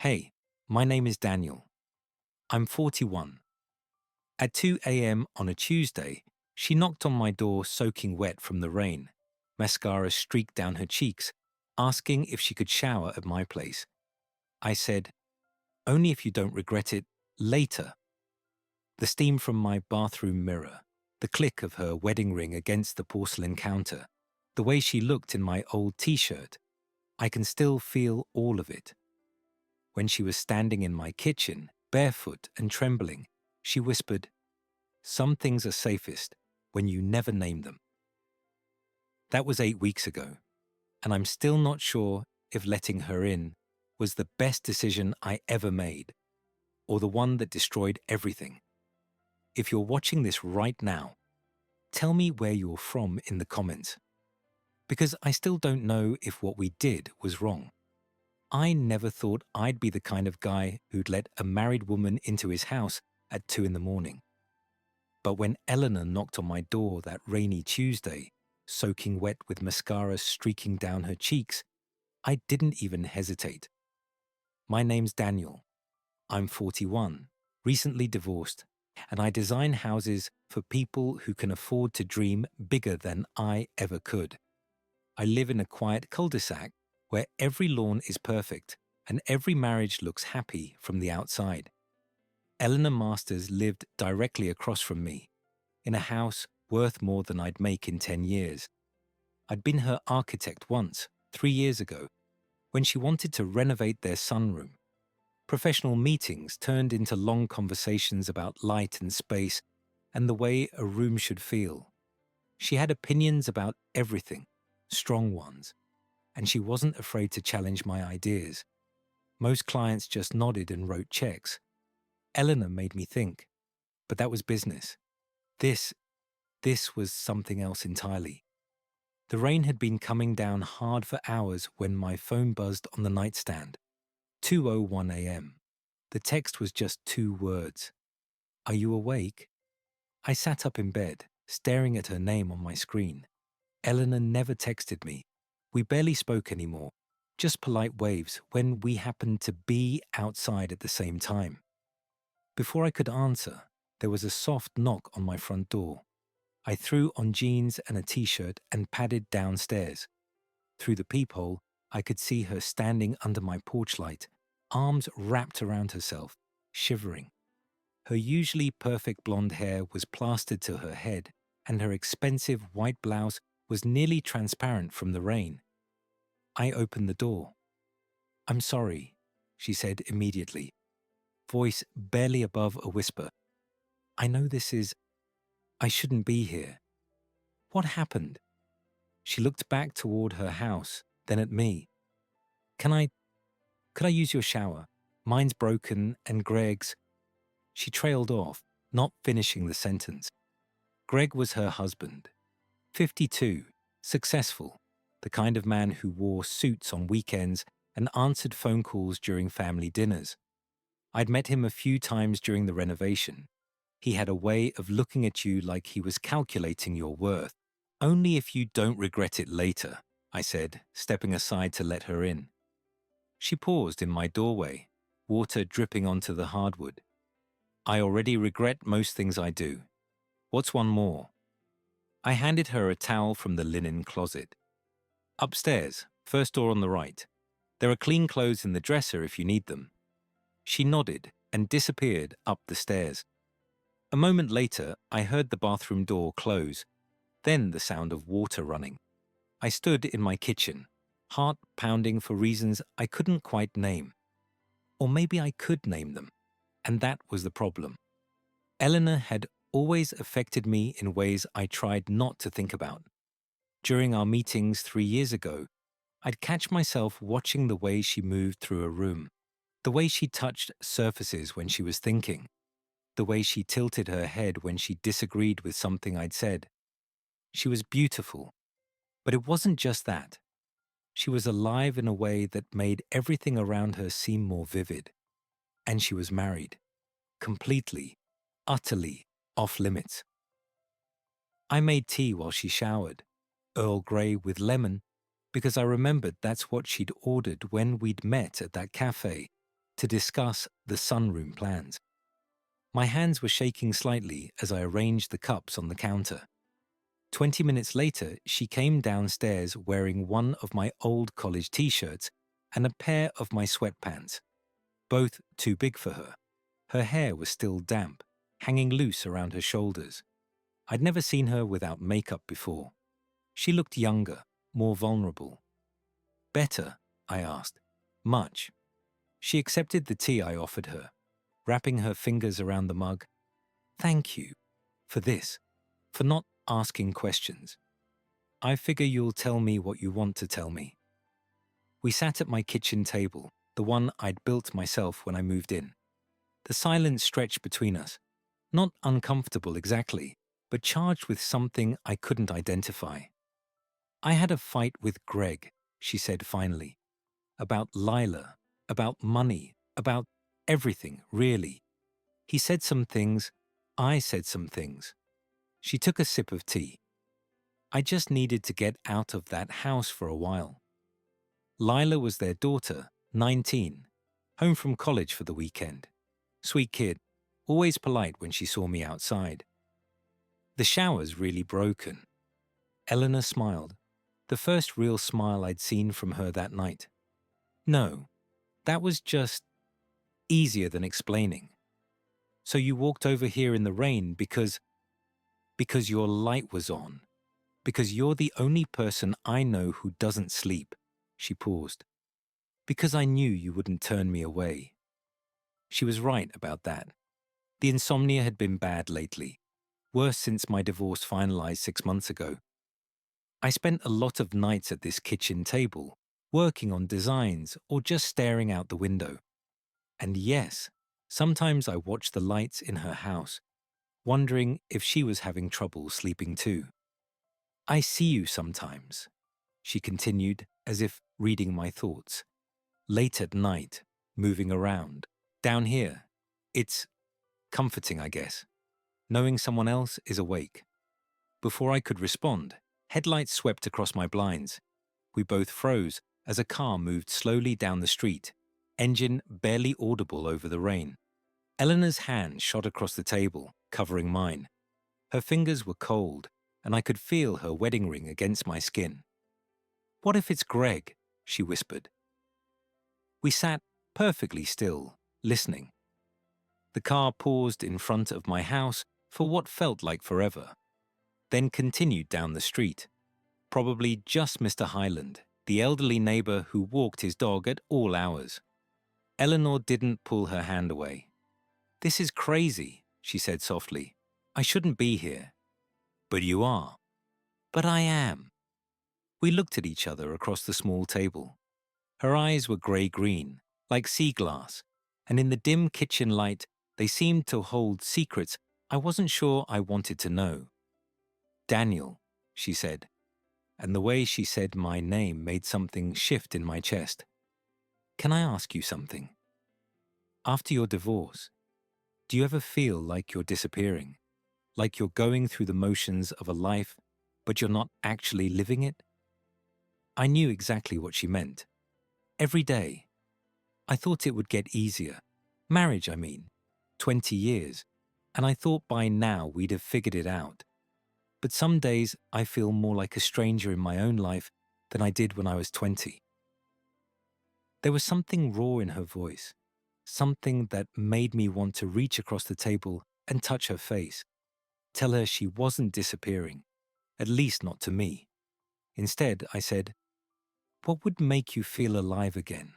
Hey, my name is Daniel. I'm 41. At 2 a.m. on a Tuesday, she knocked on my door soaking wet from the rain. Mascara streaked down her cheeks, asking if she could shower at my place. I said, only if you don't regret it later. The steam from my bathroom mirror, the click of her wedding ring against the porcelain counter, the way she looked in my old t-shirt, I can still feel all of it. When she was standing in my kitchen, barefoot and trembling, she whispered, "Some things are safest when you never name them." That was 8 weeks ago, and I'm still not sure if letting her in was the best decision I ever made, or the one that destroyed everything. If you're watching this right now, tell me where you're from in the comments, because I still don't know if what we did was wrong. I never thought I'd be the kind of guy who'd let a married woman into his house at 2 in the morning. But when Eleanor knocked on my door that rainy Tuesday, soaking wet with mascara streaking down her cheeks, I didn't even hesitate. My name's Daniel. I'm 41, recently divorced, and I design houses for people who can afford to dream bigger than I ever could. I live in a quiet cul-de-sac where every lawn is perfect and every marriage looks happy from the outside. Eleanor Masters lived directly across from me, in a house worth more than I'd make in 10 years. I'd been her architect once, 3 years ago, when she wanted to renovate their sunroom. Professional meetings turned into long conversations about light and space and the way a room should feel. She had opinions about everything, strong ones, and she wasn't afraid to challenge my ideas. Most clients just nodded and wrote checks. Eleanor made me think, but that was business. This was something else entirely. The rain had been coming down hard for hours when my phone buzzed on the nightstand. 2:01 a.m. The text was just 2 words. "Are you awake?" I sat up in bed, staring at her name on my screen. Eleanor never texted me. We barely spoke anymore, just polite waves when we happened to be outside at the same time. Before I could answer, there was a soft knock on my front door. I threw on jeans and a t-shirt and padded downstairs. Through the peephole, I could see her standing under my porch light, arms wrapped around herself, shivering. Her usually perfect blonde hair was plastered to her head, and her expensive white blouse was nearly transparent from the rain. I opened the door. "I'm sorry," she said immediately, voice barely above a whisper. "I know I shouldn't be here. What happened?" She looked back toward her house, then at me. Could I use your shower? Mine's broken and Greg's." She trailed off, not finishing the sentence. Greg was her husband. 52, successful, the kind of man who wore suits on weekends and answered phone calls during family dinners. I'd met him a few times during the renovation. He had a way of looking at you like he was calculating your worth. "Only if you don't regret it later," I said, stepping aside to let her in. She paused in my doorway, water dripping onto the hardwood. "I already regret most things I do. What's one more?" I handed her a towel from the linen closet. "Upstairs, first door on the right. There are clean clothes in the dresser if you need them." She nodded and disappeared up the stairs. A moment later, I heard the bathroom door close, then the sound of water running. I stood in my kitchen, heart pounding for reasons I couldn't quite name. Or maybe I could name them, and that was the problem. Eleanor had always affected me in ways I tried not to think about. During our meetings 3 years ago, I'd catch myself watching the way she moved through a room, the way she touched surfaces when she was thinking, the way she tilted her head when she disagreed with something I'd said. She was beautiful, but it wasn't just that. She was alive in a way that made everything around her seem more vivid. And she was married. Completely, utterly off limits. I made tea while she showered, Earl Grey with lemon, because I remembered that's what she'd ordered when we'd met at that cafe. to discuss the sunroom plans. My hands were shaking slightly as I arranged the cups on the counter. 20 minutes later, she came downstairs wearing one of my old college t-shirts and a pair of my sweatpants, both too big for her. Her hair was still damp, hanging loose around her shoulders. I'd never seen her without makeup before. She looked younger, more vulnerable. Better, I asked. Much. She accepted the tea I offered her, wrapping her fingers around the mug. Thank you for this, for not asking questions. I figure you'll tell me what you want to tell me. We sat at my kitchen table, the one I'd built myself when I moved in. The silence stretched between us, not uncomfortable exactly, but charged with something I couldn't identify. I had a fight with Greg, she said finally, about Lila, about money, about everything, really. He said some things, I said some things. She took a sip of tea. I just needed to get out of that house for a while. Lila was their daughter, 19, home from college for the weekend. Sweet kid, always polite when she saw me outside. The shower's really broken. Eleanor smiled, the first real smile I'd seen from her that night. No, that was just easier than explaining. So you walked over here in the rain because your light was on. Because you're the only person I know who doesn't sleep. She paused. Because I knew you wouldn't turn me away. She was right about that. The insomnia had been bad lately, worse since my divorce finalized 6 months ago. I spent a lot of nights at this kitchen table, working on designs or just staring out the window. And yes, sometimes I watched the lights in her house, wondering if she was having trouble sleeping too. I see you sometimes, she continued, as if reading my thoughts. Late at night, moving around. Down here. It's comforting, I guess, knowing someone else is awake. Before I could respond, headlights swept across my blinds. We both froze as a car moved slowly down the street, engine barely audible over the rain. Eleanor's hand shot across the table, covering mine. Her fingers were cold, and I could feel her wedding ring against my skin. What if it's Greg? She whispered. We sat perfectly still, listening. The car paused in front of my house for what felt like forever, then continued down the street. Probably just Mr. Highland, the elderly neighbor who walked his dog at all hours. Eleanor didn't pull her hand away. This is crazy, she said softly. I shouldn't be here. But you are. But I am. We looked at each other across the small table. Her eyes were grey-green, like sea glass, and in the dim kitchen light, they seemed to hold secrets I wasn't sure I wanted to know. Daniel, she said, and the way she said my name made something shift in my chest. Can I ask you something? After your divorce, do you ever feel like you're disappearing? Like you're going through the motions of a life, but you're not actually living it? I knew exactly what she meant. Every day. I thought it would get easier. Marriage, I mean. 20 years. And I thought by now we'd have figured it out. But some days I feel more like a stranger in my own life than I did when I was 20. There was something raw in her voice, something that made me want to reach across the table and touch her face, tell her she wasn't disappearing, at least not to me. Instead, I said, "What would make you feel alive again?"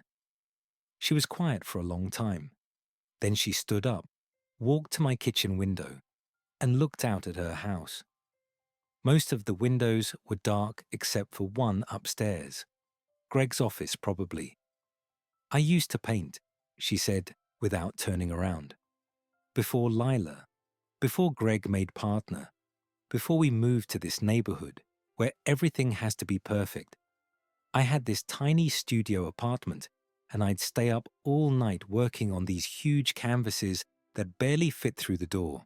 She was quiet for a long time. Then she stood up, walked to my kitchen window, and looked out at her house. Most of the windows were dark except for one upstairs. Greg's office, probably. I used to paint, she said without turning around. Before Lila, before Greg made partner, before we moved to this neighborhood where everything has to be perfect, I had this tiny studio apartment and I'd stay up all night working on these huge canvases that barely fit through the door.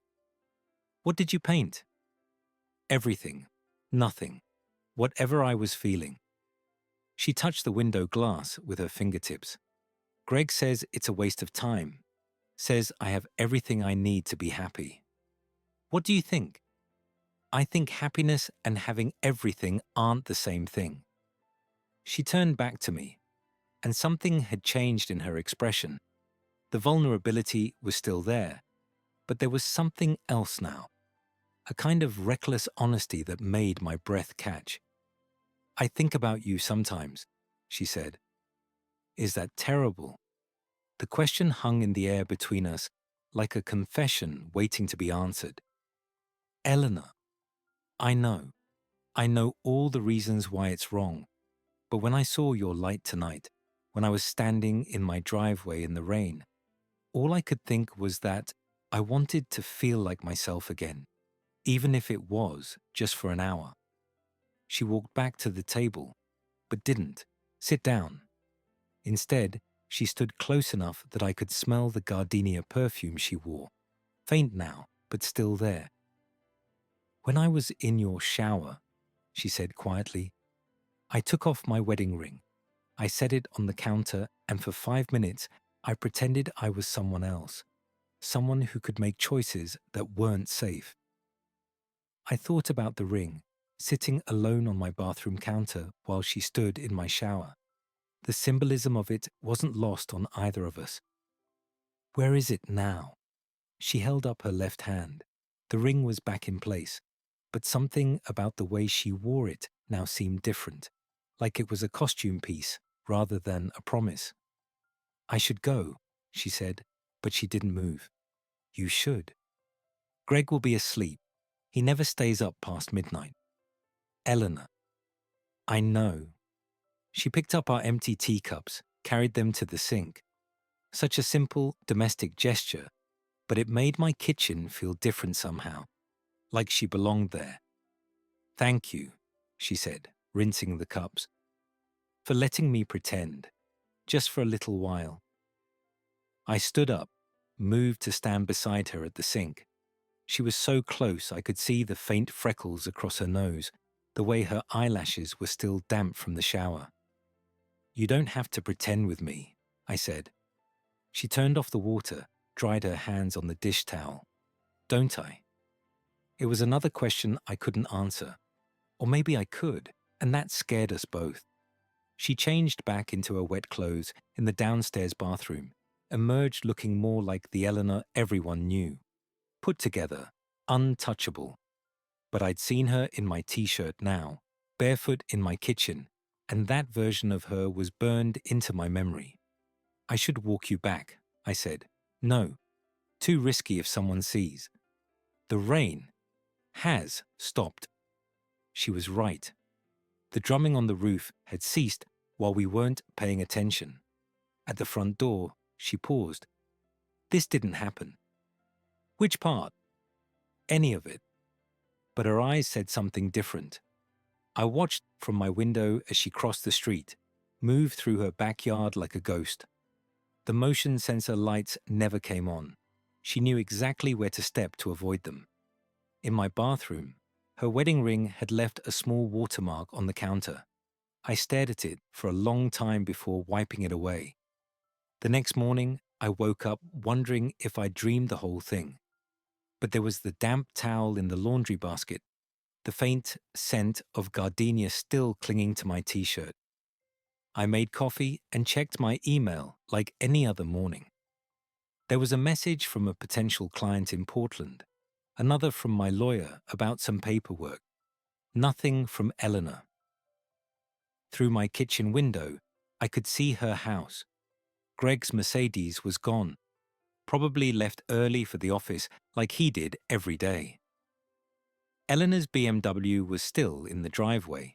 What did you paint? Everything. Nothing. Whatever I was feeling. She touched the window glass with her fingertips. Greg says it's a waste of time. Says I have everything I need to be happy. What do you think? I think happiness and having everything aren't the same thing. She turned back to me, and something had changed in her expression. The vulnerability was still there, but there was something else now. A kind of reckless honesty that made my breath catch. I think about you sometimes, she said. Is that terrible? The question hung in the air between us, like a confession waiting to be answered. Eleanor, I know all the reasons why it's wrong, but when I saw your light tonight, when I was standing in my driveway in the rain, all I could think was that I wanted to feel like myself again, even if it was just for an hour. She walked back to the table, but didn't sit down. Instead, she stood close enough that I could smell the gardenia perfume she wore, faint now, but still there. When I was in your shower, she said quietly, I took off my wedding ring. I set it on the counter, and for 5 minutes, I pretended I was someone else, someone who could make choices that weren't safe. I thought about the ring, sitting alone on my bathroom counter while she stood in my shower. The symbolism of it wasn't lost on either of us. Where is it now? She held up her left hand. The ring was back in place, but something about the way she wore it now seemed different, like it was a costume piece rather than a promise. I should go, she said, but she didn't move. You should. Greg will be asleep. He never stays up past midnight. Eleanor. I know. She picked up our empty teacups, carried them to the sink. Such a simple, domestic gesture, but it made my kitchen feel different somehow, like she belonged there. Thank you, she said, rinsing the cups, for letting me pretend, just for a little while. I stood up, moved to stand beside her at the sink. She was so close I could see the faint freckles across her nose, the way her eyelashes were still damp from the shower. You don't have to pretend with me, I said. She turned off the water, dried her hands on the dish towel. Don't I? It was another question I couldn't answer. Or maybe I could, and that scared us both. She changed back into her wet clothes in the downstairs bathroom, emerged looking more like the Eleanor everyone knew. Put together, untouchable. But I'd seen her in my t-shirt now, barefoot in my kitchen, and that version of her was burned into my memory. I should walk you back, I said. No, too risky if someone sees. The rain has stopped. She was right. The drumming on the roof had ceased while we weren't paying attention. At the front door, she paused. This didn't happen. Which part? Any of it. But her eyes said something different. I watched from my window as she crossed the street, moved through her backyard like a ghost. The motion sensor lights never came on. She knew exactly where to step to avoid them. In my bathroom, her wedding ring had left a small watermark on the counter. I stared at it for a long time before wiping it away. The next morning, I woke up wondering if I dreamed the whole thing. But there was the damp towel in the laundry basket, the faint scent of gardenia still clinging to my t-shirt. I made coffee and checked my email like any other morning. There was a message from a potential client in Portland, another from my lawyer about some paperwork. Nothing from Eleanor. Through my kitchen window, I could see her house. Greg's Mercedes was gone, probably left early for the office like he did every day. Eleanor's BMW was still in the driveway.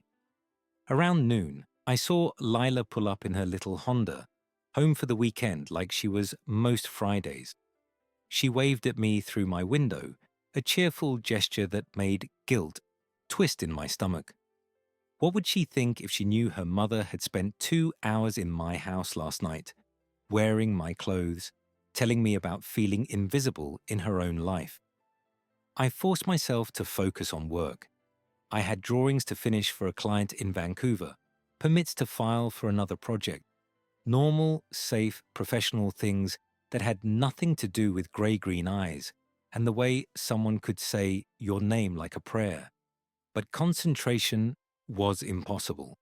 Around noon, I saw Lila pull up in her little Honda, home for the weekend like she was most Fridays. She waved at me through my window, a cheerful gesture that made guilt twist in my stomach. What would she think if she knew her mother had spent 2 hours in my house last night, wearing my clothes, telling me about feeling invisible in her own life? I forced myself to focus on work. I had drawings to finish for a client in Vancouver, permits to file for another project. Normal, safe, professional things that had nothing to do with grey-green eyes and the way someone could say your name like a prayer. But concentration was impossible.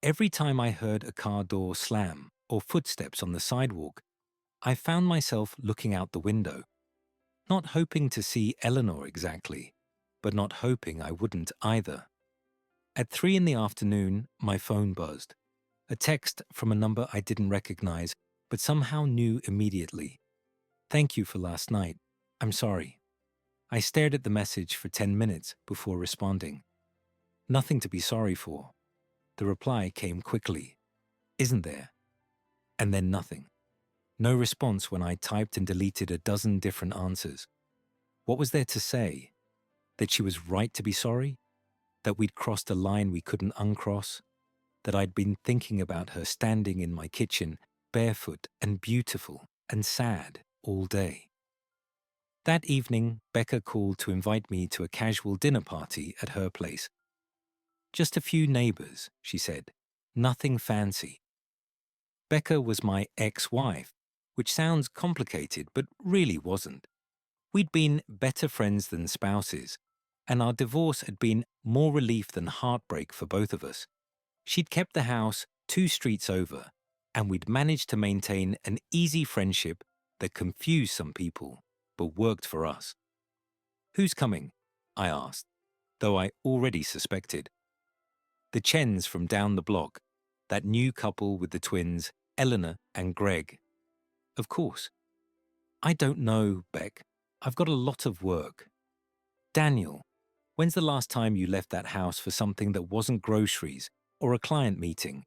Every time I heard a car door slam or footsteps on the sidewalk, I found myself looking out the window, not hoping to see Eleanor exactly, but not hoping I wouldn't either. At 3 in the afternoon, my phone buzzed. A text from a number I didn't recognize, but somehow knew immediately. Thank you for last night. I'm sorry. I stared at the message for 10 minutes before responding. Nothing to be sorry for. The reply came quickly. Isn't there? And then nothing. No response when I typed and deleted a dozen different answers. What was there to say? That she was right to be sorry? That we'd crossed a line we couldn't uncross? That I'd been thinking about her standing in my kitchen, barefoot and beautiful and sad all day? That evening, Becca called to invite me to a casual dinner party at her place. Just a few neighbors, she said. Nothing fancy. Becca was my ex-wife, which sounds complicated but really wasn't. We'd been better friends than spouses, and our divorce had been more relief than heartbreak for both of us. She'd kept the house 2 streets over, and we'd managed to maintain an easy friendship that confused some people, but worked for us. Who's coming? I asked, though I already suspected. The Chens from down the block, that new couple with the twins, Eleanor and Greg. Of course. I don't know, Beck. I've got a lot of work. Daniel, when's the last time you left that house for something that wasn't groceries or a client meeting?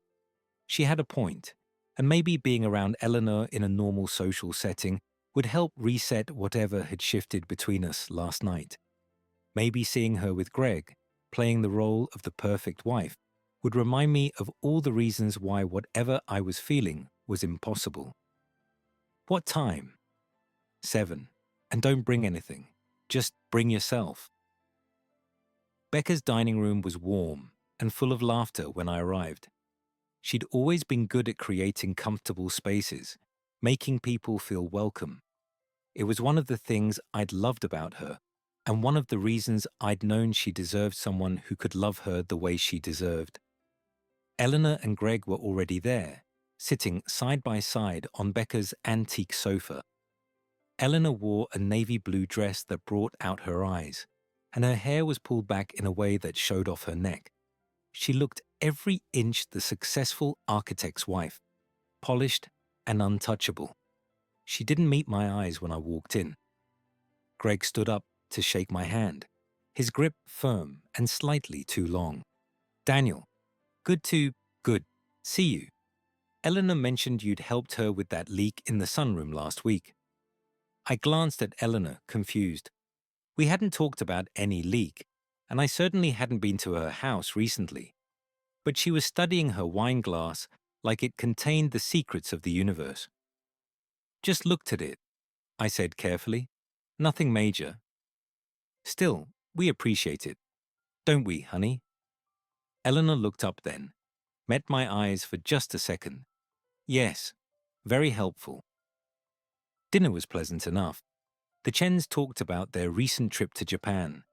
She had a point, and maybe being around Eleanor in a normal social setting would help reset whatever had shifted between us last night. Maybe seeing her with Greg, playing the role of the perfect wife, would remind me of all the reasons why whatever I was feeling was impossible. What time? 7. And don't bring anything. Just bring yourself. Becca's dining room was warm and full of laughter when I arrived. She'd always been good at creating comfortable spaces, making people feel welcome. It was one of the things I'd loved about her, and one of the reasons I'd known she deserved someone who could love her the way she deserved. Eleanor and Greg were already there, sitting side by side on Becca's antique sofa. Eleanor wore a navy blue dress that brought out her eyes, and her hair was pulled back in a way that showed off her neck. She looked every inch the successful architect's wife, polished and untouchable. She didn't meet my eyes when I walked in. Greg stood up to shake my hand, his grip firm and slightly too long. Daniel, good. See you. Eleanor mentioned you'd helped her with that leak in the sunroom last week. I glanced at Eleanor, confused. We hadn't talked about any leak, and I certainly hadn't been to her house recently. But she was studying her wine glass like it contained the secrets of the universe. Just looked at it, I said carefully. Nothing major. Still, we appreciate it. Don't we, honey? Eleanor looked up then, met my eyes for just a second. Yes, very helpful. Dinner was pleasant enough. The Chens talked about their recent trip to Japan.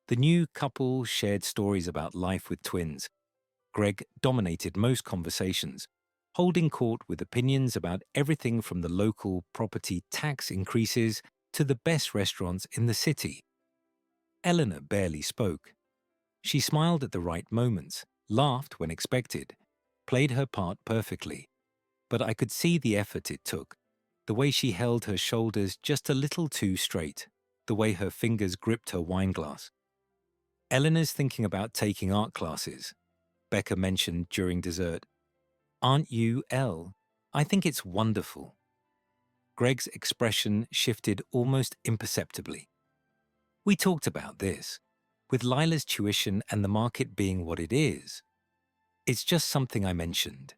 The new couple shared stories about life with twins. Greg dominated most conversations, holding court with opinions about everything from the local property tax increases to the best restaurants in the city. Eleanor barely spoke. She smiled at the right moments, laughed when expected, played her part perfectly. But I could see the effort it took, the way she held her shoulders just a little too straight, the way her fingers gripped her wine glass. Eleanor's thinking about taking art classes, Becca mentioned during dessert. Aren't you, Elle? I think it's wonderful. Greg's expression shifted almost imperceptibly. We talked about this. With Lila's tuition and the market being what it is. It's just something I mentioned.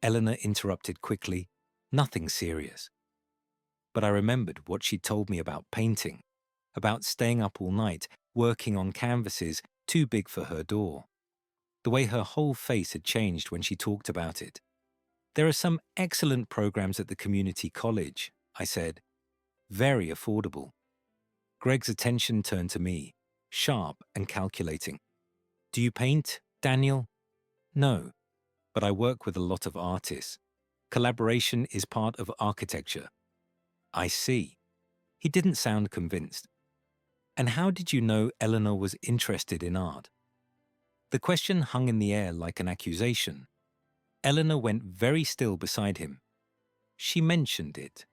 Eleanor interrupted quickly. Nothing serious. But I remembered what she'd told me about painting, about staying up all night, working on canvases too big for her door. The way her whole face had changed when she talked about it. There are some excellent programs at the community college, I said. Very affordable. Greg's attention turned to me, sharp and calculating. Do you paint, Daniel? No, but I work with a lot of artists. Collaboration is part of architecture. I see. He didn't sound convinced. And how did you know Eleanor was interested in art? The question hung in the air like an accusation. Eleanor went very still beside him. She mentioned it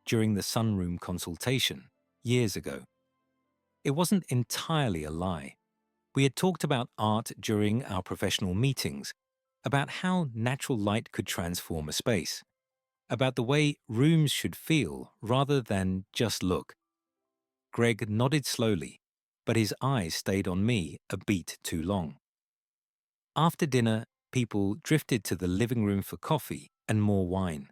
during the sunroom consultation years ago. It wasn't entirely a lie. We had talked about art during our professional meetings, about how natural light could transform a space, about the way rooms should feel rather than just look. Greg nodded slowly, but his eyes stayed on me a beat too long. After dinner, people drifted to the living room for coffee and more wine.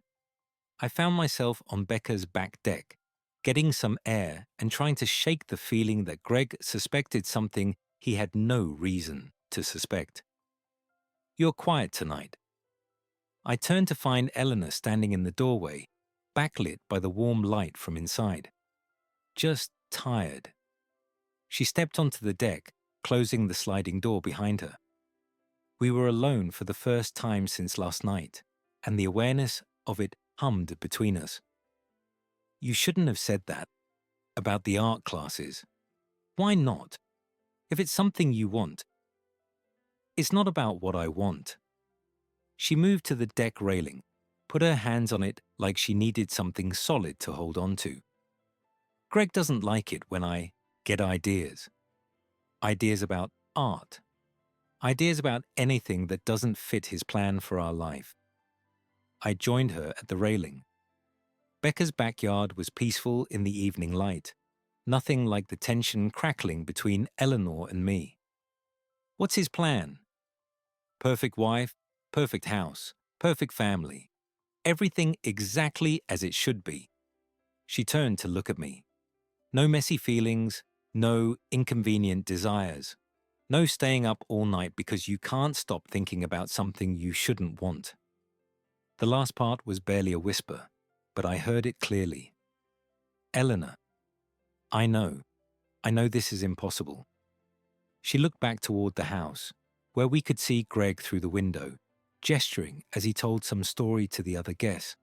I found myself on Becca's back deck, getting some air and trying to shake the feeling that Greg suspected something he had no reason to suspect. You're quiet tonight. I turned to find Eleanor standing in the doorway, backlit by the warm light from inside. Just tired. She stepped onto the deck, closing the sliding door behind her. We were alone for the first time since last night, and the awareness of it hummed between us. You shouldn't have said that about the art classes. Why not? If it's something you want. It's not about what I want. She moved to the deck railing, put her hands on it like she needed something solid to hold on to. Greg doesn't like it when I get ideas. Ideas about art. Ideas about anything that doesn't fit his plan for our life. I joined her at the railing. Becca's backyard was peaceful in the evening light, nothing like the tension crackling between Eleanor and me. What's his plan? Perfect wife, perfect house, perfect family. Everything exactly as it should be. She turned to look at me. No messy feelings, no inconvenient desires. No staying up all night because you can't stop thinking about something you shouldn't want. The last part was barely a whisper, but I heard it clearly. Eleanor, I know this is impossible. She looked back toward the house, where we could see Greg through the window, gesturing as he told some story to the other guests.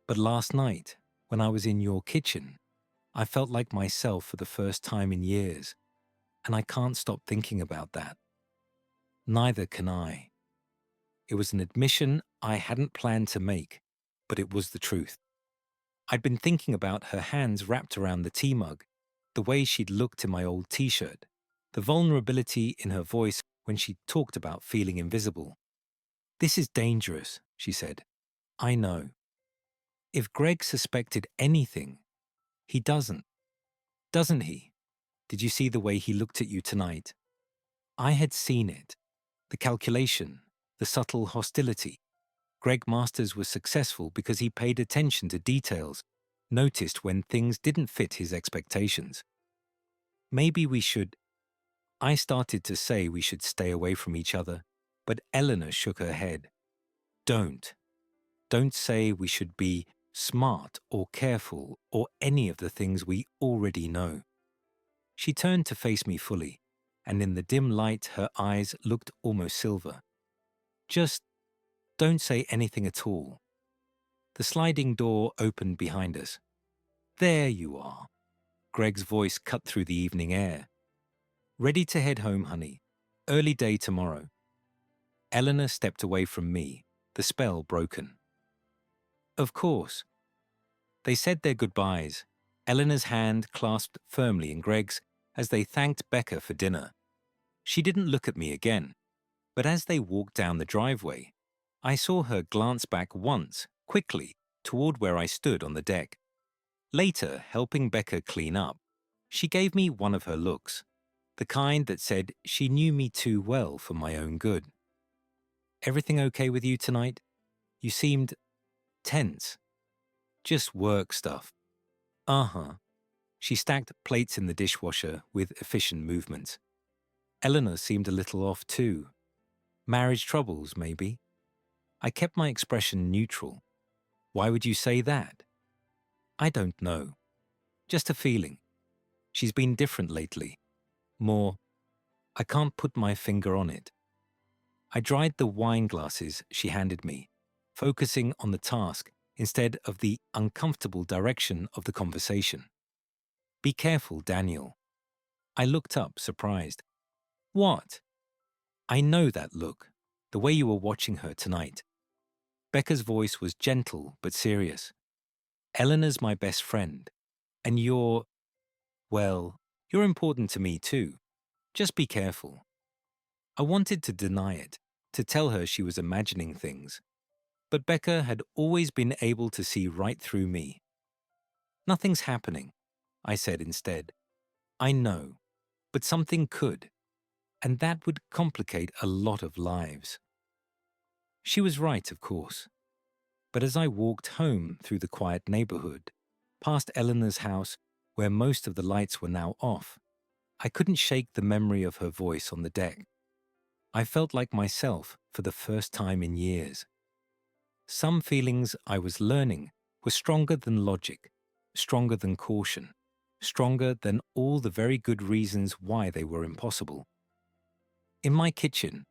But last night, when I was in your kitchen, I felt like myself for the first time in years, and I can't stop thinking about that. Neither can I. It was an admission I hadn't planned to make, but it was the truth. I'd been thinking about her hands wrapped around the tea mug, the way she'd looked in my old t-shirt, the vulnerability in her voice when she talked about feeling invisible. This is dangerous, she said. I know. If Greg suspected anything, he doesn't he? Did you see the way he looked at you tonight? I had seen it. The calculation, the subtle hostility. Greg Masters was successful because he paid attention to details, noticed when things didn't fit his expectations. Maybe we should. I started to say we should stay away from each other, but Eleanor shook her head. Don't. Don't say we should be smart or careful or any of the things we already know. She turned to face me fully, and in the dim light her eyes looked almost silver. Just don't say anything at all. The sliding door opened behind us. There you are. Greg's voice cut through the evening air. Ready to head home, honey. Early day tomorrow. Eleanor stepped away from me, the spell broken. Of course. They said their goodbyes, Eleanor's hand clasped firmly in Greg's as they thanked Becca for dinner. She didn't look at me again, but as they walked down the driveway, I saw her glance back once, quickly, toward where I stood on the deck. Later, helping Becca clean up, she gave me one of her looks, the kind that said she knew me too well for my own good. Everything okay with you tonight? You seemed tense. Just work stuff. Uh-huh. She stacked plates in the dishwasher with efficient movements. Eleanor seemed a little off too. Marriage troubles, maybe. I kept my expression neutral. Why would you say that? I don't know. Just a feeling. She's been different lately. More, I can't put my finger on it. I dried the wine glasses she handed me, focusing on the task instead of the uncomfortable direction of the conversation. Be careful, Daniel. I looked up, surprised. What? I know that look, the way you were watching her tonight. Becca's voice was gentle but serious. Eleanor's my best friend, and well, you're important to me too. Just be careful. I wanted to deny it, to tell her she was imagining things, but Becca had always been able to see right through me. Nothing's happening, I said instead. I know, but something could, and that would complicate a lot of lives. She was right, of course. But as I walked home through the quiet neighborhood, past Eleanor's house where most of the lights were now off, I couldn't shake the memory of her voice on the deck. I felt like myself for the first time in years. Some feelings I was learning were stronger than logic, stronger than caution, stronger than all the very good reasons why they were impossible. In my kitchen,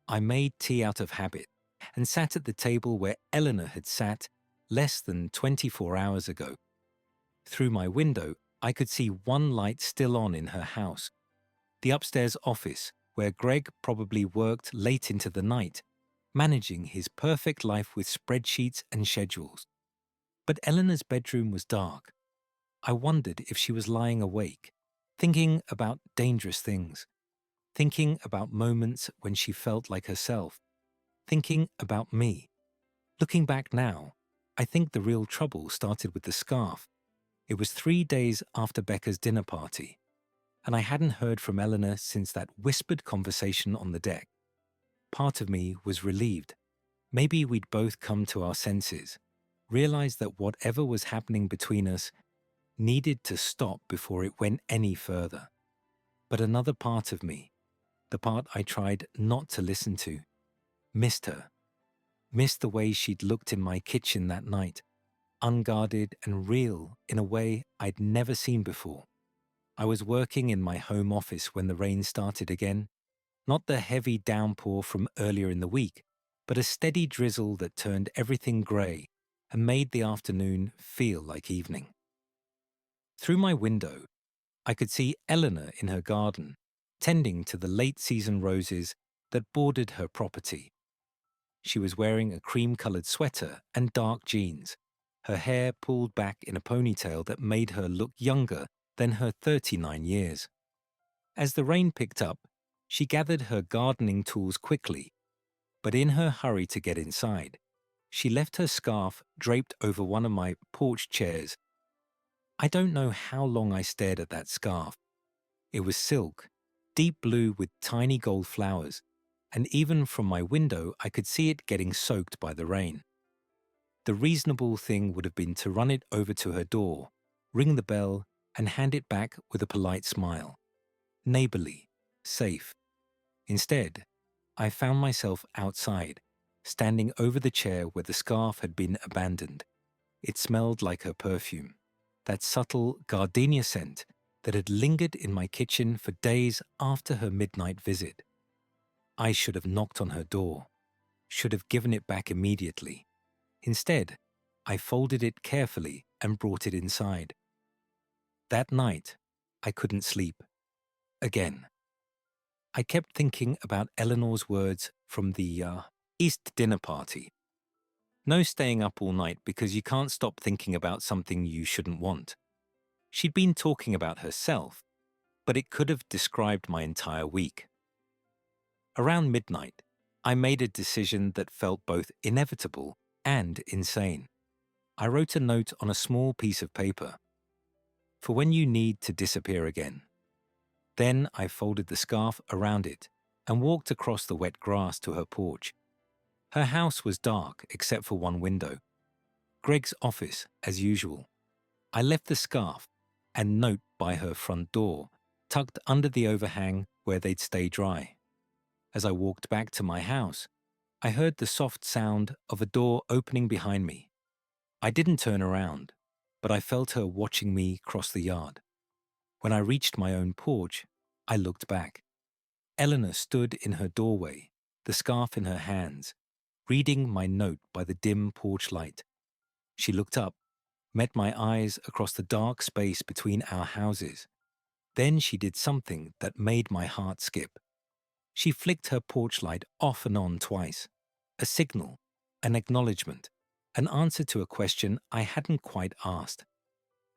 I made tea out of habit and sat at the table where Eleanor had sat less than 24 hours ago. Through my window, I could see one light still on in her house, the upstairs office where Greg probably worked late into the night, managing his perfect life with spreadsheets and schedules. But Eleanor's bedroom was dark. I wondered if she was lying awake, thinking about dangerous things, thinking about moments when she felt like herself, thinking about me. Looking back now, I think the real trouble started with the scarf. It was 3 days after Becca's dinner party, and I hadn't heard from Eleanor since that whispered conversation on the deck. Part of me was relieved. Maybe we'd both come to our senses, realized that whatever was happening between us needed to stop before it went any further. But another part of me, the part I tried not to listen to, missed her. Missed the way she'd looked in my kitchen that night, unguarded and real in a way I'd never seen before. I was working in my home office when the rain started again, not the heavy downpour from earlier in the week, but a steady drizzle that turned everything grey and made the afternoon feel like evening. Through my window, I could see Eleanor in her garden, tending to the late-season roses that bordered her property. She was wearing a cream-coloured sweater and dark jeans, her hair pulled back in a ponytail that made her look younger than her 39 years. As the rain picked up, she gathered her gardening tools quickly, but in her hurry to get inside, she left her scarf draped over one of my porch chairs. I don't know how long I stared at that scarf. It was silk, deep blue with tiny gold flowers, and even from my window I could see it getting soaked by the rain. The reasonable thing would have been to run it over to her door, ring the bell, and hand it back with a polite smile. Neighborly, safe. Instead, I found myself outside, standing over the chair where the scarf had been abandoned. It smelled like her perfume, that subtle gardenia scent that had lingered in my kitchen for days after her midnight visit. I should have knocked on her door, should have given it back immediately. Instead, I folded it carefully and brought it inside. That night, I couldn't sleep. Again. I kept thinking about Eleanor's words from the East dinner party. No staying up all night because you can't stop thinking about something you shouldn't want. She'd been talking about herself, but it could have described my entire week. Around midnight, I made a decision that felt both inevitable and insane. I wrote a note on a small piece of paper. For when you need to disappear again. Then I folded the scarf around it and walked across the wet grass to her porch. Her house was dark except for one window. Greg's office, as usual. I left the scarf and note by her front door, tucked under the overhang where they'd stay dry. As I walked back to my house, I heard the soft sound of a door opening behind me. I didn't turn around, but I felt her watching me cross the yard. When I reached my own porch, I looked back. Eleanor stood in her doorway, the scarf in her hands, reading my note by the dim porch light. She looked up, met my eyes across the dark space between our houses. Then she did something that made my heart skip. She flicked her porch light off and on twice. A signal, an acknowledgement, an answer to a question I hadn't quite asked.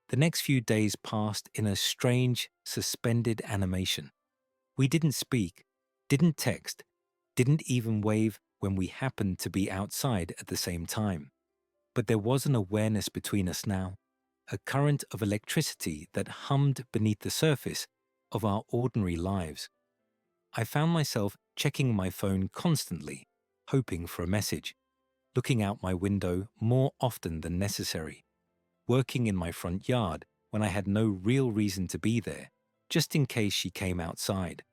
The next few days passed in a strange, suspended animation. We didn't speak, didn't text, didn't even wave when we happened to be outside at the same time. But there was an awareness between us now, a current of electricity that hummed beneath the surface of our ordinary lives. I found myself checking my phone constantly, hoping for a message, looking out my window more often than necessary, working in my front yard when I had no real reason to be there, just in case she came outside.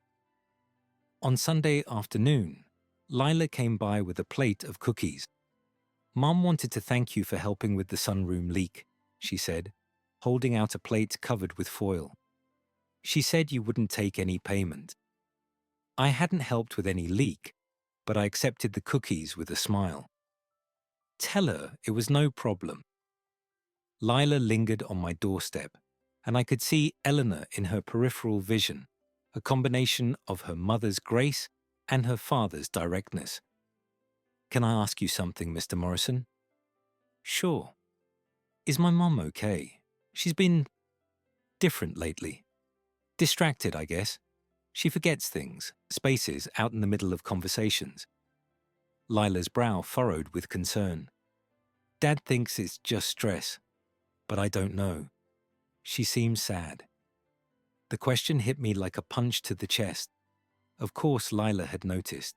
On Sunday afternoon, Lila came by with a plate of cookies. "Mom wanted to thank you for helping with the sunroom leak," she said, holding out a plate covered with foil. "She said you wouldn't take any payment." I hadn't helped with any leak, but I accepted the cookies with a smile. "Tell her it was no problem." Lila lingered on my doorstep, and I could see Eleanor in her peripheral vision, a combination of her mother's grace and her father's directness. "Can I ask you something, Mr. Morrison?" "Sure." "Is my mom okay? She's been different lately. Distracted, I guess. She forgets things, spaces out in the middle of conversations." Lila's brow furrowed with concern. "Dad thinks it's just stress, but I don't know. She seems sad." The question hit me like a punch to the chest. Of course Lila had noticed.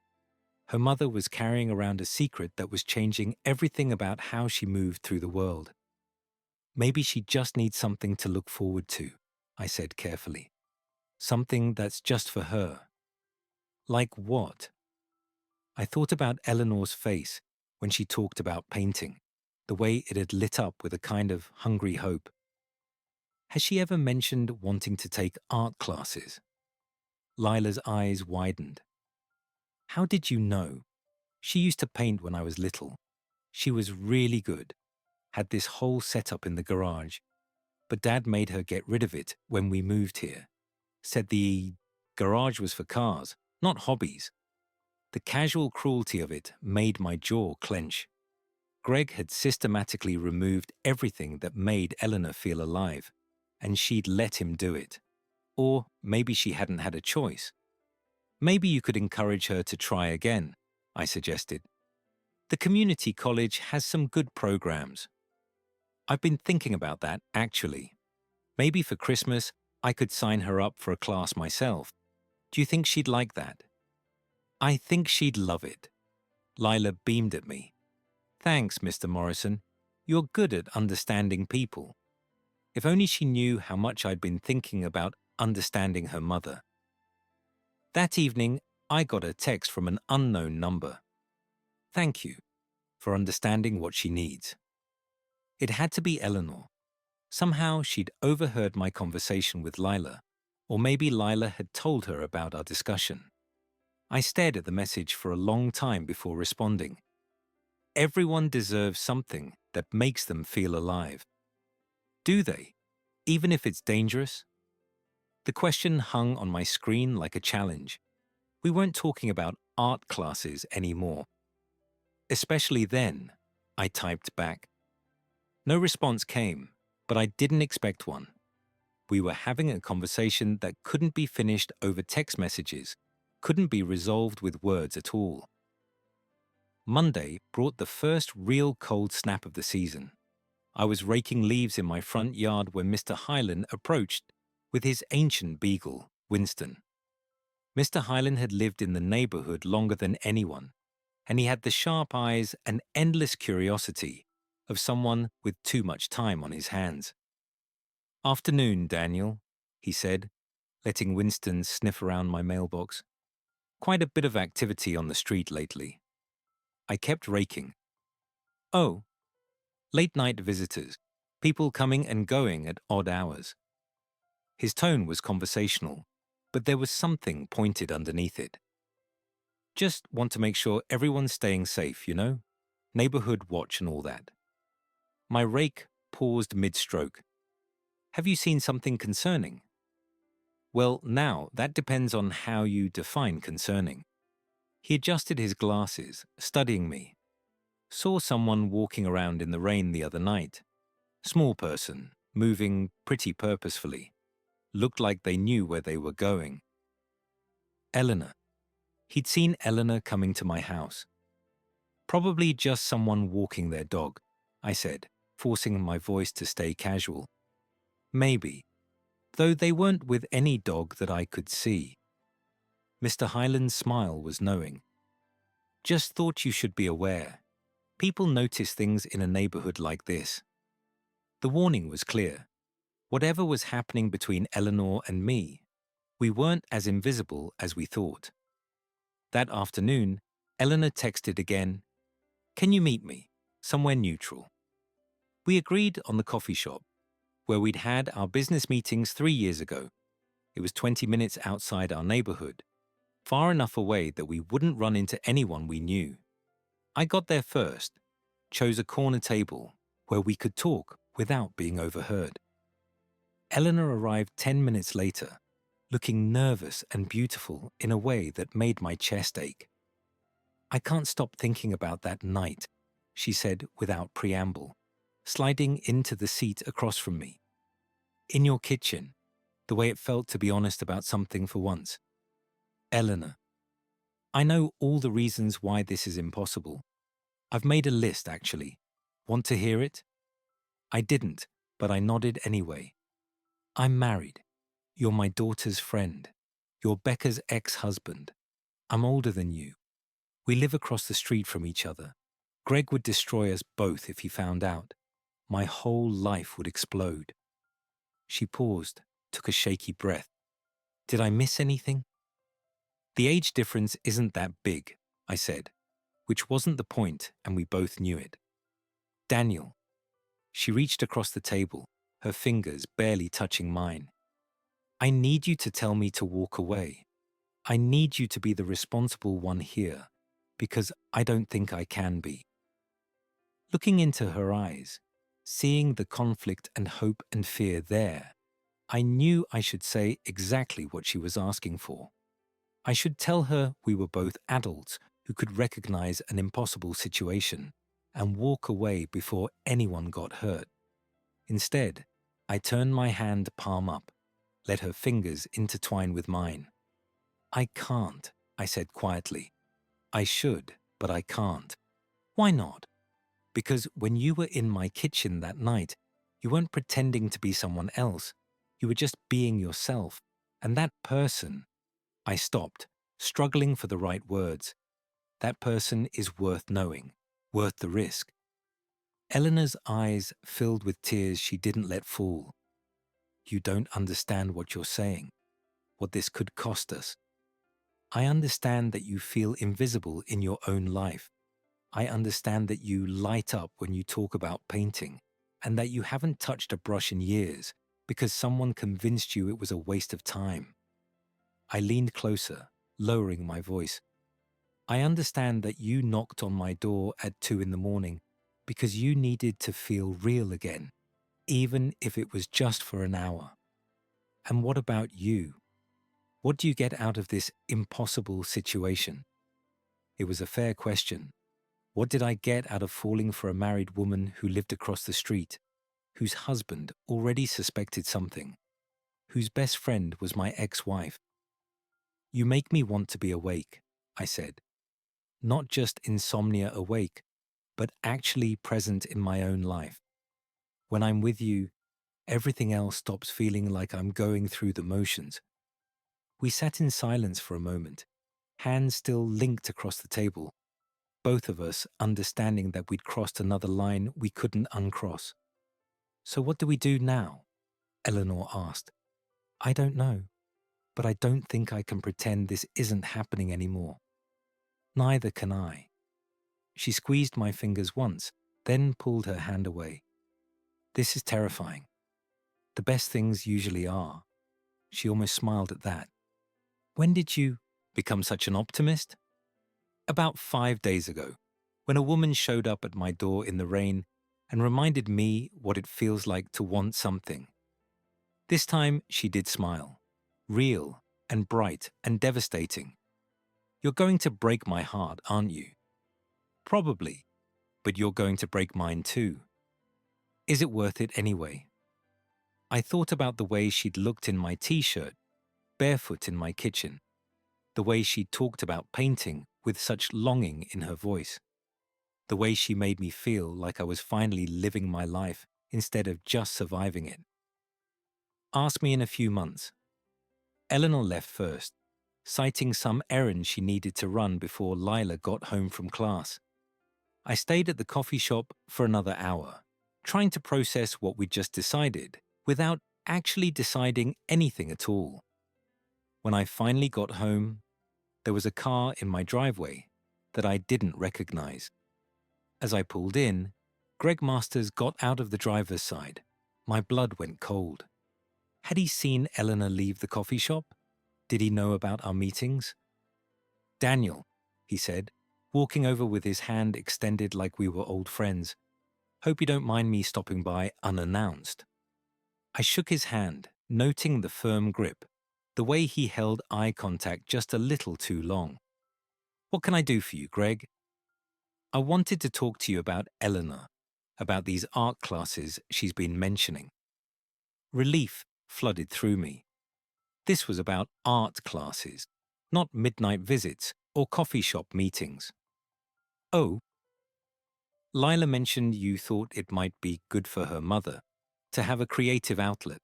Her mother was carrying around a secret that was changing everything about how she moved through the world. "Maybe she just needs something to look forward to," I said carefully. "Something that's just for her." "Like what?" I thought about Eleanor's face when she talked about painting, the way it had lit up with a kind of hungry hope. Has she ever mentioned wanting to take art classes? Lila's eyes widened. "How did you know? She used to paint when I was little. She was really good. Had this whole setup in the garage. But Dad made her get rid of it when we moved here. Said the garage was for cars, not hobbies." The casual cruelty of it made my jaw clench. Greg had systematically removed everything that made Eleanor feel alive, and she'd let him do it. Or maybe she hadn't had a choice. "Maybe you could encourage her to try again," I suggested. "The community college has some good programs." "I've been thinking about that, actually. Maybe for Christmas, I could sign her up for a class myself. Do you think she'd like that?" "I think she'd love it." Lila beamed at me. "Thanks, Mr. Morrison. You're good at understanding people." If only she knew how much I'd been thinking about understanding her mother. That evening, I got a text from an unknown number. "Thank you for understanding what she needs." It had to be Eleanor. Somehow she'd overheard my conversation with Lila, or maybe Lila had told her about our discussion. I stared at the message for a long time before responding. Everyone deserves something that makes them feel alive. Do they? Even if it's dangerous? The question hung on my screen like a challenge. We weren't talking about art classes anymore. "Especially then," I typed back. No response came, but I didn't expect one. We were having a conversation that couldn't be finished over text messages, couldn't be resolved with words at all. Monday brought the first real cold snap of the season. I was raking leaves in my front yard when Mr. Hyland approached with his ancient beagle, Winston. Mr. Hyland had lived in the neighborhood longer than anyone, and he had the sharp eyes and endless curiosity of someone with too much time on his hands. "Afternoon, Daniel," he said, letting Winston sniff around my mailbox. "Quite a bit of activity on the street lately." I kept raking. Oh, late night visitors, people coming and going at odd hours. His tone was conversational, but there was something pointed underneath it. Just want to make sure everyone's staying safe, you know? Neighborhood watch and all that. My rake paused mid-stroke. Have you seen something concerning? Well, now, that depends on how you define concerning. He adjusted his glasses, studying me. Saw someone walking around in the rain the other night. Small person, moving pretty purposefully. Looked like they knew where they were going. Eleanor. He'd seen Eleanor coming to my house. Probably just someone walking their dog, I said, forcing my voice to stay casual. Maybe, though they weren't with any dog that I could see. Mr. Hyland's smile was knowing. Just thought you should be aware. People notice things in a neighborhood like this. The warning was clear. Whatever was happening between Eleanor and me, we weren't as invisible as we thought. That afternoon, Eleanor texted again, "Can you meet me? Somewhere neutral." We agreed on the coffee shop, where we'd had our business meetings 3 years ago. It was 20 minutes outside our neighborhood, far enough away that we wouldn't run into anyone we knew. I got there first, chose a corner table where we could talk without being overheard. Eleanor arrived 10 minutes later, looking nervous and beautiful in a way that made my chest ache. "I can't stop thinking about that night," she said without preamble, sliding into the seat across from me. "In your kitchen, the way it felt to be honest about something for once." Eleanor. I know all the reasons why this is impossible. I've made a list, actually. Want to hear it? I didn't, but I nodded anyway. I'm married. You're my daughter's friend. You're Becca's ex-husband. I'm older than you. We live across the street from each other. Greg would destroy us both if he found out. My whole life would explode. She paused, took a shaky breath. Did I miss anything? The age difference isn't that big, I said, which wasn't the point, and we both knew it. Daniel. She reached across the table, her fingers barely touching mine. I need you to tell me to walk away. I need you to be the responsible one here, because I don't think I can be. Looking into her eyes, seeing the conflict and hope and fear there, I knew I should say exactly what she was asking for. I should tell her we were both adults who could recognize an impossible situation and walk away before anyone got hurt. Instead, I turned my hand palm up, let her fingers intertwine with mine. I can't, I said quietly. I should, but I can't. Why not? Because when you were in my kitchen that night, you weren't pretending to be someone else. You were just being yourself. And that person, I stopped, struggling for the right words. That person is worth knowing, worth the risk. Eleanor's eyes filled with tears she didn't let fall. You don't understand what you're saying, what this could cost us. I understand that you feel invisible in your own life. I understand that you light up when you talk about painting, and that you haven't touched a brush in years because someone convinced you it was a waste of time. I leaned closer, lowering my voice. I understand that you knocked on my door at 2 a.m. because you needed to feel real again, even if it was just for an hour. And what about you? What do you get out of this impossible situation? It was a fair question. What did I get out of falling for a married woman who lived across the street, whose husband already suspected something, whose best friend was my ex-wife? You make me want to be awake, I said. Not just insomnia awake, but actually present in my own life. When I'm with you, everything else stops feeling like I'm going through the motions. We sat in silence for a moment, hands still linked across the table, both of us understanding that we'd crossed another line we couldn't uncross. So what do we do now? Eleanor asked. I don't know, but I don't think I can pretend this isn't happening anymore. Neither can I. She squeezed my fingers once, then pulled her hand away. This is terrifying. The best things usually are. She almost smiled at that. When did you become such an optimist? About 5 days ago, when a woman showed up at my door in the rain and reminded me what it feels like to want something. This time she did smile. Real and bright and devastating. You're going to break my heart, aren't you? Probably, but you're going to break mine too. Is it worth it anyway? I thought about the way she'd looked in my t-shirt, barefoot in my kitchen, the way she talked about painting with such longing in her voice, the way she made me feel like I was finally living my life instead of just surviving it. Ask me in a few months. Eleanor left first, citing some errand she needed to run before Lila got home from class. I stayed at the coffee shop for another hour, trying to process what we'd just decided without actually deciding anything at all. When I finally got home, there was a car in my driveway that I didn't recognize. As I pulled in, Greg Masters got out of the driver's side. My blood went cold. Had he seen Eleanor leave the coffee shop? Did he know about our meetings? "Daniel," he said, walking over with his hand extended like we were old friends. "Hope you don't mind me stopping by unannounced." I shook his hand, noting the firm grip, the way he held eye contact just a little too long. "What can I do for you, Greg?" "I wanted to talk to you about Eleanor, about these art classes she's been mentioning." Relief flooded through me. This was about art classes, not midnight visits or coffee shop meetings. "Oh, Lila mentioned you thought it might be good for her mother to have a creative outlet."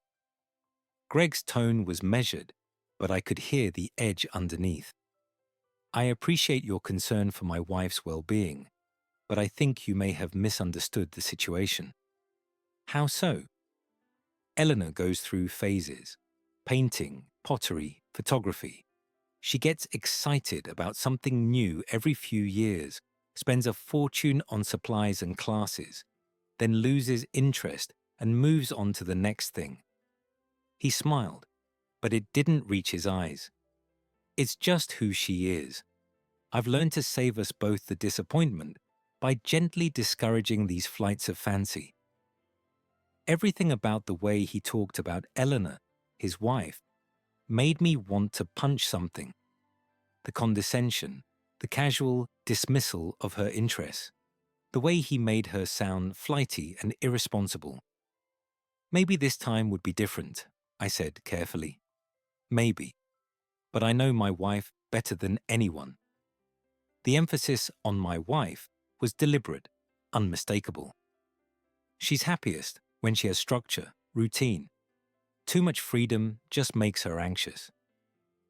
Greg's tone was measured, but I could hear the edge underneath. "I appreciate your concern for my wife's well-being, but I think you may have misunderstood the situation." "How so?" "Eleanor goes through phases: painting, pottery, photography. She gets excited about something new every few years, spends a fortune on supplies and classes, then loses interest and moves on to the next thing." He smiled, but it didn't reach his eyes. "It's just who she is. I've learned to save us both the disappointment by gently discouraging these flights of fancy." Everything about the way he talked about Eleanor, his wife, made me want to punch something. The condescension, the casual dismissal of her interests, the way he made her sound flighty and irresponsible. "Maybe this time would be different," I said carefully. "Maybe. But I know my wife better than anyone." The emphasis on my wife was deliberate, unmistakable. She's happiest when she has structure, routine. Too much freedom just makes her anxious.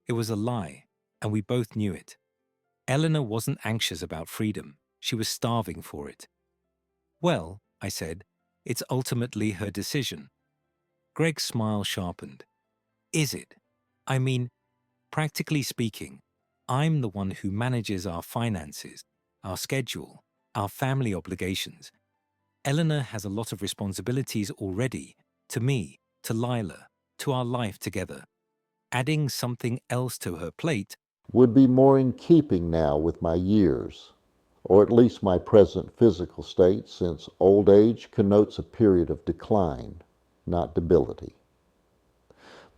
It was a lie, and we both knew it. Eleanor wasn't anxious about freedom. She was starving for it. "Well," I said, "it's ultimately her decision." Greg's smile sharpened. "Is it? I mean, practically speaking, I'm the one who manages our finances, our schedule, our family obligations. Eleanor has a lot of responsibilities already, to me, to Lila, to our life together. Adding something else to her plate would be more in keeping now with my years, or at least my present physical state, since old age connotes a period of decline, not debility.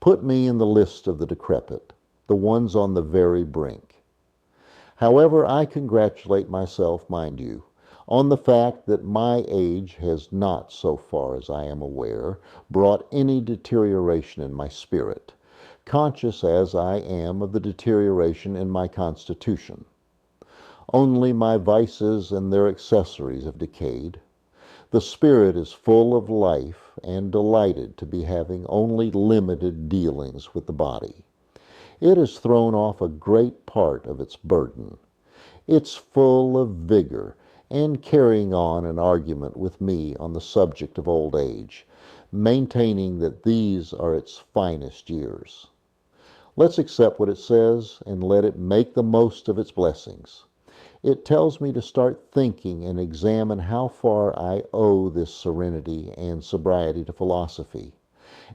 Put me in the list of the decrepit, the ones on the very brink. However, I congratulate myself, mind you, on the fact that my age has not, so far as I am aware, brought any deterioration in my spirit, conscious as I am of the deterioration in my constitution. Only my vices and their accessories have decayed. The spirit is full of life and delighted to be having only limited dealings with the body. It has thrown off a great part of its burden. It's full of vigor and carrying on an argument with me on the subject of old age, maintaining that these are its finest years. Let's accept what it says and let it make the most of its blessings. It tells me to start thinking and examine how far I owe this serenity and sobriety to philosophy,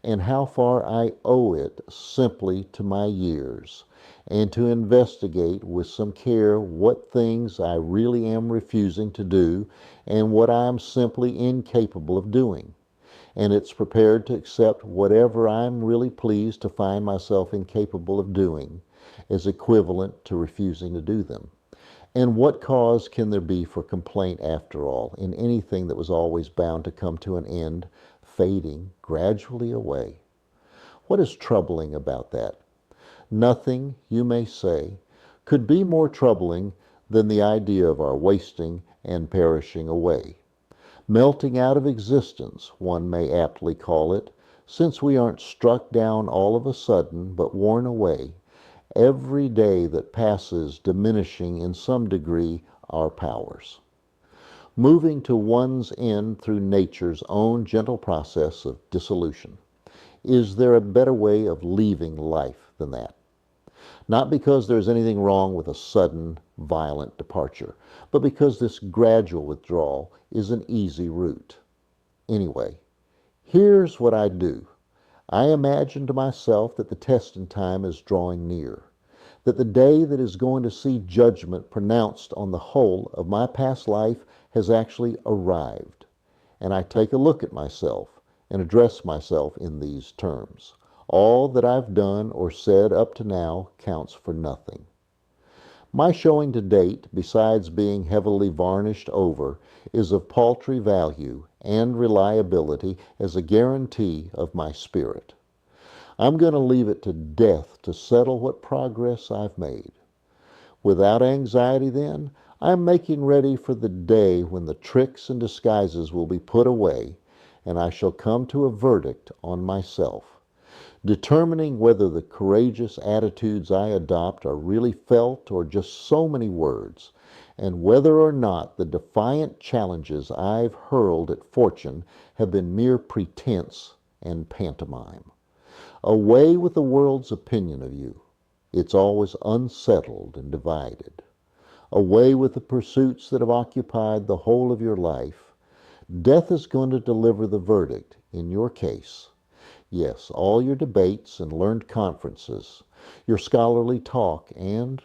and how far I owe it simply to my years, and to investigate with some care what things I really am refusing to do and what I am simply incapable of doing. And it's prepared to accept whatever I'm really pleased to find myself incapable of doing as equivalent to refusing to do them. And what cause can there be for complaint, after all, in anything that was always bound to come to an end, fading gradually away? What is troubling about that? Nothing, you may say, could be more troubling than the idea of our wasting and perishing away. Melting out of existence, one may aptly call it, since we aren't struck down all of a sudden, but worn away, every day that passes diminishing in some degree our powers. Moving to one's end through nature's own gentle process of dissolution. Is there a better way of leaving life than that? Not because there's anything wrong with a sudden, violent departure, but because this gradual withdrawal is an easy route. Anyway, here's what I do. I imagine to myself that the testing time is drawing near, that the day that is going to see judgment pronounced on the whole of my past life has actually arrived. And I take a look at myself and address myself in these terms. All that I've done or said up to now counts for nothing. My showing to date, besides being heavily varnished over, is of paltry value and reliability as a guarantee of my spirit. I'm going to leave it to death to settle what progress I've made. Without anxiety, then, I'm making ready for the day when the tricks and disguises will be put away, and I shall come to a verdict on myself, determining whether the courageous attitudes I adopt are really felt or just so many words, and whether or not the defiant challenges I've hurled at fortune have been mere pretense and pantomime. Away with the world's opinion of you. It's always unsettled and divided. Away with the pursuits that have occupied the whole of your life. Death is going to deliver the verdict in your case. Yes, all your debates and learned conferences, your scholarly talk, and